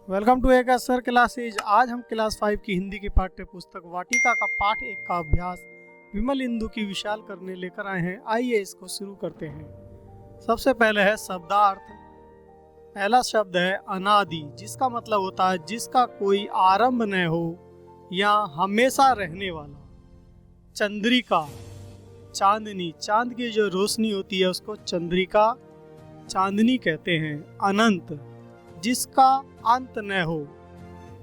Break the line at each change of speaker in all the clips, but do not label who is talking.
Welcome to एक sir classes. आज हम क्लास 5 की हिंदी की पाठ्य पुस्तक वाटिका का पाठ 1 का अभ्यास विमल इंदु की विशाल करने लेकर आए हैं। आइए इसको शुरू करते हैं। सबसे पहले है शब्दार्थ। पहला शब्द है अनादि, जिसका मतलब होता है जिसका कोई आरंभ न हो या हमेशा रहने वाला। चंद्रिका, चांदनी, चांद की जो रोशनी होती है उसको चंद्रिका, चांदनी कहते हैं। अनंत, जिसका अंत न हो।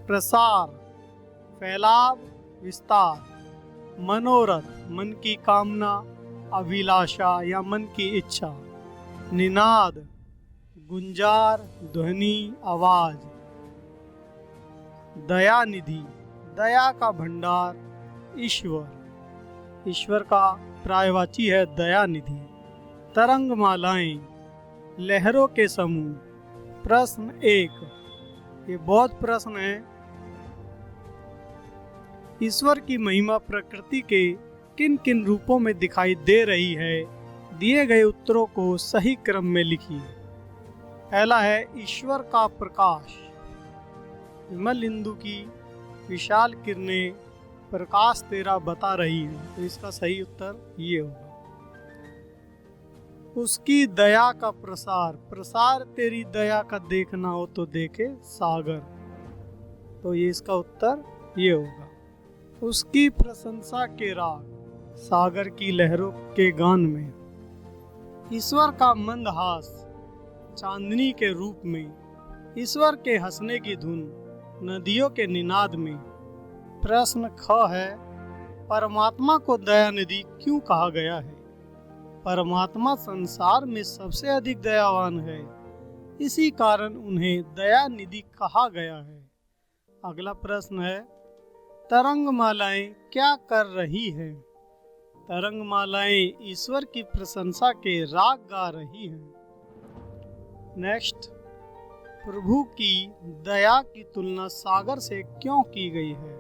प्रसार, फैलाव, विस्तार। मनोरथ, मन की कामना, अभिलाषा या मन की इच्छा। निनाद, गुंजार, ध्वनि, आवाज। दयानिधि, दया का भंडार, ईश्वर, ईश्वर का पर्यायवाची है दयानिधि। तरंगमालाएं, लहरों के समूह। प्रश्न 1, ये बहुत प्रश्न है। ईश्वर की महिमा प्रकृति के किन किन रूपों में दिखाई दे रही है? दिए गए उत्तरों को सही क्रम में लिखिए। पहला है ईश्वर का प्रकाश। विमल इंदु की विशाल किरणें प्रकाश तेरा बता रही हैं, तो इसका सही उत्तर ये होगा। उसकी दया का प्रसार, प्रसार तेरी दया का देखना हो तो देखे सागर, तो ये इसका उत्तर ये होगा। उसकी प्रशंसा के राग, सागर की लहरों के गान में। ईश्वर का मंदहास, चांदनी के रूप में। ईश्वर के हंसने की धुन, नदियों के निनाद में। प्रश्न ख है, परमात्मा को दयानिधि क्यों कहा गया है? परमात्मा संसार में सबसे अधिक दयावान है, इसी कारण उन्हें दयानिधि कहा गया है। अगला प्रश्न है, तरंगमालाएं क्या कर रही हैं? तरंगमालाएं ईश्वर की प्रशंसा के राग गा रही हैं। नेक्स्ट, प्रभु की दया की तुलना सागर से क्यों की गई है?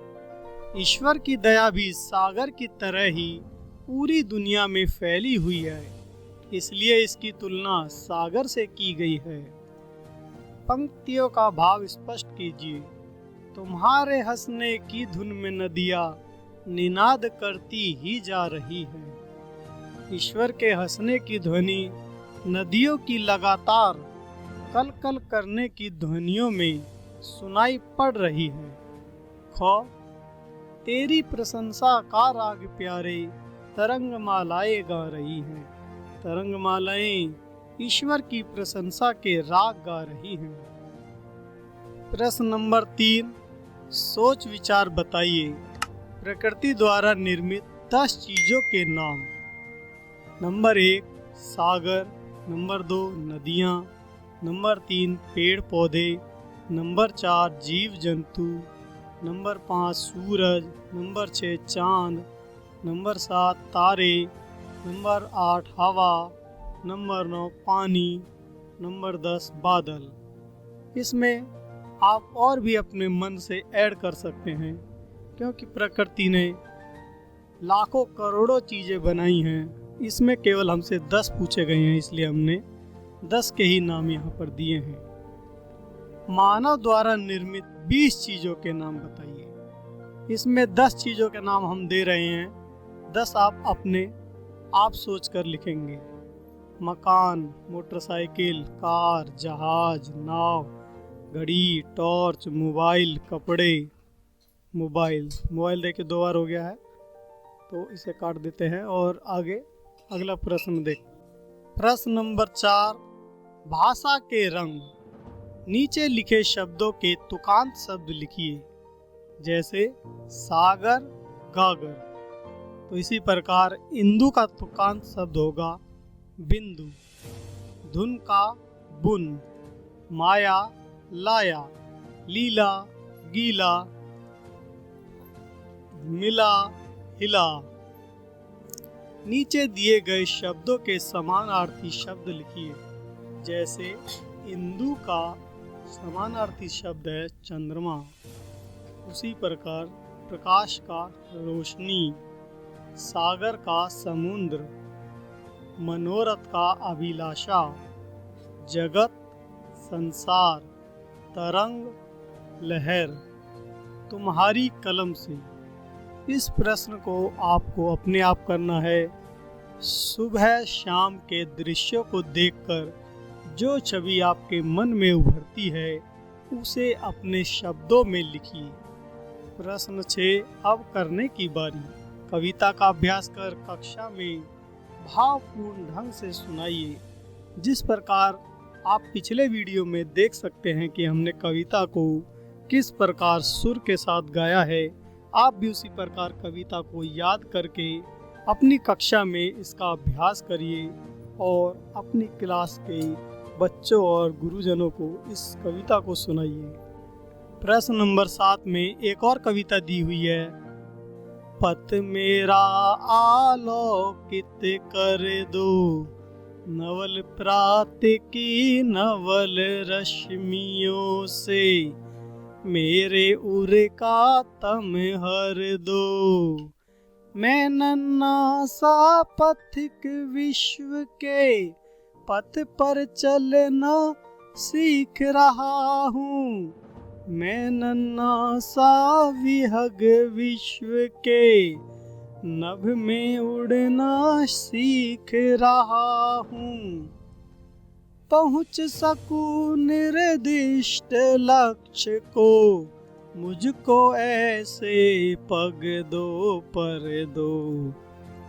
ईश्वर की दया भी सागर की तरह ही पूरी दुनिया में फैली हुई है, इसलिए इसकी तुलना सागर से की गई है। पंक्तियों का भाव स्पष्ट कीजिए। तुम्हारे हंसने की धुन में नदियाँ निनाद करती ही जा रही है। ईश्वर के हंसने की ध्वनि नदियों की लगातार कल कल करने की ध्वनियों में सुनाई पड़ रही है। ख, तेरी प्रशंसा का राग प्यारे तरंगमालाएं गा रही हैं। तरंगमालाएं ईश्वर की प्रशंसा के राग गा रही हैं। प्रश्न नंबर 3, सोच विचार बताइए। प्रकृति द्वारा निर्मित 10 चीजों के नाम। नंबर 1 सागर, नंबर 2 नदियाँ, नंबर 3 पेड़ पौधे, नंबर 4 जीव जंतु, नंबर 5 सूरज, नंबर 6 चांद, नंबर 7 तारे, नंबर 8 हवा, नंबर 9 पानी, नंबर 10 बादल। इसमें आप और भी अपने मन से ऐड कर सकते हैं, क्योंकि प्रकृति ने लाखों करोड़ों चीज़ें बनाई हैं। इसमें केवल हमसे 10 पूछे गए हैं, इसलिए हमने 10 के ही नाम यहाँ पर दिए हैं। मानव द्वारा निर्मित 20 चीज़ों के नाम बताइए। इसमें 10 चीज़ों के नाम हम दे रहे हैं, 10 आप अपने आप सोच कर लिखेंगे। मकान, मोटरसाइकिल, कार, जहाज, नाव, घड़ी, टॉर्च, मोबाइल, कपड़े। मोबाइल देखिए 2 बार हो गया है, तो इसे काट देते हैं और आगे अगला प्रश्न देख। प्रश्न नंबर 4, भाषा के रंग। नीचे लिखे शब्दों के तुकांत शब्द लिखिए, जैसे सागर, गागर। तो इसी प्रकार इंदु का तुकांत शब्द होगा बिंदु, धुन का बुन, माया लाया, लीला गीला, मिला हिला। नीचे दिए गए शब्दों के समानार्थी शब्द लिखिए, जैसे इंदु का समानार्थी शब्द है चंद्रमा, उसी प्रकार प्रकाश का रोशनी, सागर का समुद्र, मनोरथ का अभिलाषा, जगत संसार, तरंग लहर तुम्हारी कलम से। इस प्रश्न को आपको अपने आप करना है। सुबह शाम के दृश्यों को देखकर जो छवि आपके मन में उभरती है उसे अपने शब्दों में लिखिए। प्रश्न 6, अब करने की बारी। कविता का अभ्यास कर कक्षा में भावपूर्ण ढंग से सुनाइए। जिस प्रकार आप पिछले वीडियो में देख सकते हैं कि हमने कविता को किस प्रकार सुर के साथ गाया है, आप भी उसी प्रकार कविता को याद करके अपनी कक्षा में इसका अभ्यास करिए और अपनी क्लास के बच्चों और गुरुजनों को इस कविता को सुनाइए। प्रश्न नंबर 7 में एक और कविता दी हुई है। पथ मेरा आलोकित कर दो, नवल प्रात की नवल रश्मियों से, मेरे उर का तम हर दो। मैं नन्हा सा पथिक विश्व के पथ पर चलना सीख रहा हूँ। मैं नन्हा सा विहग विश्व के नभ में उड़ना सीख रहा हूँ। पहुँच सकूं निर्दिष्ट लक्ष्य को, मुझको ऐसे पग दो पर दो।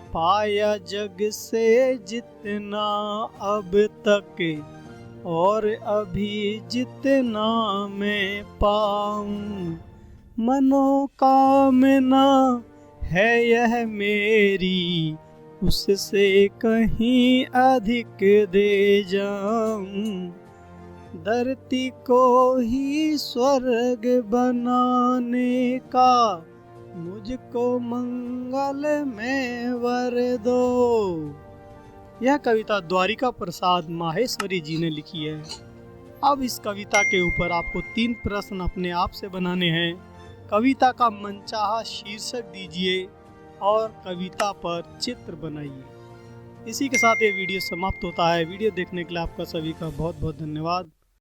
पाया जग से जितना अब तक और अभी जितना मैं पाऊं, मनोकामना है यह मेरी, उससे कहीं अधिक दे जाऊं। धरती को ही स्वर्ग बनाने का मुझको मंगल में वर दो। यह कविता द्वारिका प्रसाद माहेश्वरी जी ने लिखी है। अब इस कविता के ऊपर आपको 3 प्रश्न अपने आप से बनाने हैं। कविता का मनचाहा शीर्षक दीजिए और कविता पर चित्र बनाइए। इसी के साथ ये वीडियो समाप्त होता है। वीडियो देखने के लिए आपका सभी का बहुत बहुत धन्यवाद।